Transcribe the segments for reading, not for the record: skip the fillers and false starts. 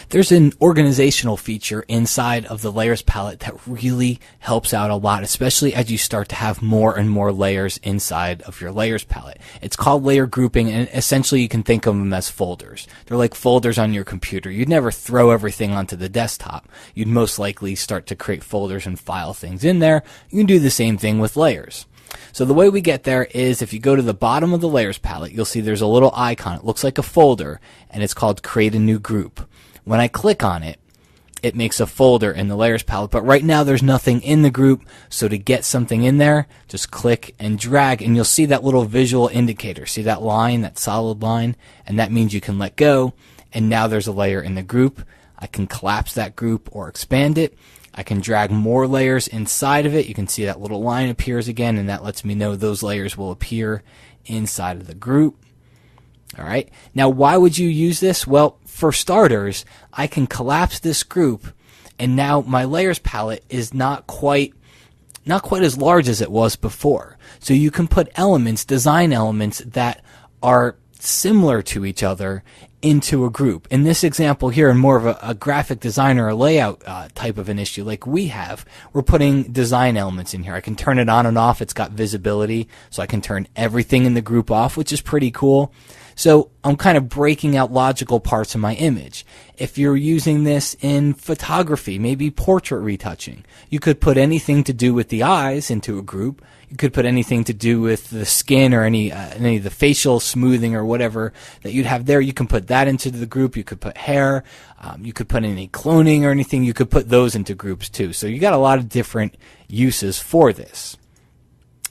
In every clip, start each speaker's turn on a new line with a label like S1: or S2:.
S1: There's an organizational feature inside of the layers palette that really helps out a lot, especially as you start to have more and more layers inside of your layers palette. It's called layer grouping, and essentially you can think of them as folders. They're like folders on your computer. You'd never throw everything onto the desktop. You'd most likely start to create folders and file things in there. You can do the same thing with layers. So the way we get there is if you go to the bottom of the layers palette, you'll see there's a little icon. It looks like a folder, and it's called create a new group. When I click on it, it makes a folder in the layers palette, but right now there's nothing in the group. So to get something in there, just click and drag, and you'll see that little visual indicator. See that line, that solid line? And that means you can let go, and now there's a layer in the group. I can collapse that group or expand it. I can drag more layers inside of it. You can see that little line appears again, and that lets me know those layers will appear inside of the group. All right. Now, why would you use this? Well, for starters, I can collapse this group, and now my layers palette is not quite as large as it was before. So you can put elements, design elements that are similar to each other into a group. In this example here, in more of a graphic design or a layout type of an issue like we have, we're putting design elements in here. I can turn it on and off. It's got visibility, so I can turn everything in the group off, which is pretty cool. So I'm kind of breaking out logical parts of my image. If you're using this in photography, maybe portrait retouching, you could put anything to do with the eyes into a group. You could put anything to do with the skin or any of the facial smoothing or whatever that you'd have there. You can put that into the group. You could put hair. You could put any cloning or anything. You could put those into groups too. So you got a lot of different uses for this.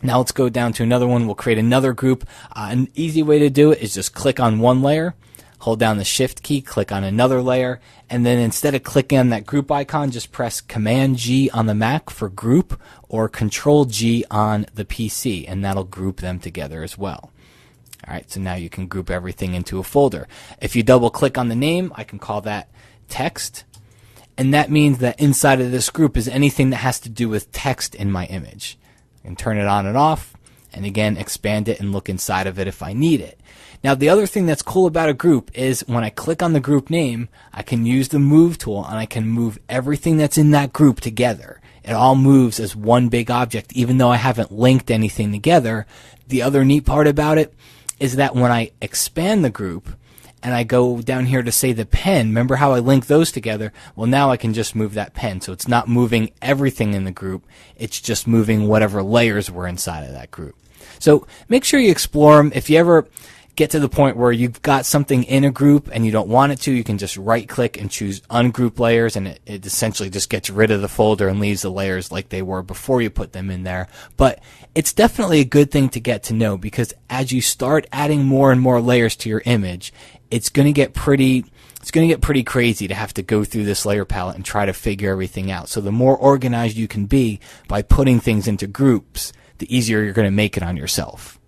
S1: Now let's go down to another one. We'll create another group. An easy way to do it is just click on one layer, hold down the Shift key, click on another layer, and then instead of clicking on that group icon, just press Command G on the Mac for group or Control G on the PC, and that'll group them together as well. All right, so now you can group everything into a folder. If you double click on the name, I can call that text, and that means that inside of this group is anything that has to do with text in my image. I can turn it on and off, and again, expand it and look inside of it if I need it. Now, the other thing that's cool about a group is when I click on the group name, I can use the move tool and I can move everything that's in that group together. It all moves as one big object, even though I haven't linked anything together. The other neat part about it is that when I expand the group and I go down here to say the pen, remember how I linked those together? Well, now I can just move that pen. So it's not moving everything in the group. It's just moving whatever layers were inside of that group. So make sure you explore them. If you ever get to the point where you've got something in a group and you don't want it to, you can just right click and choose ungroup layers, and it essentially just gets rid of the folder and leaves the layers like they were before you put them in there. But it's definitely a good thing to get to know, because as you start adding more and more layers to your image, it's going to get pretty crazy to have to go through this layer palette and try to figure everything out. So the more organized you can be by putting things into groups, the easier you're going to make it on yourself.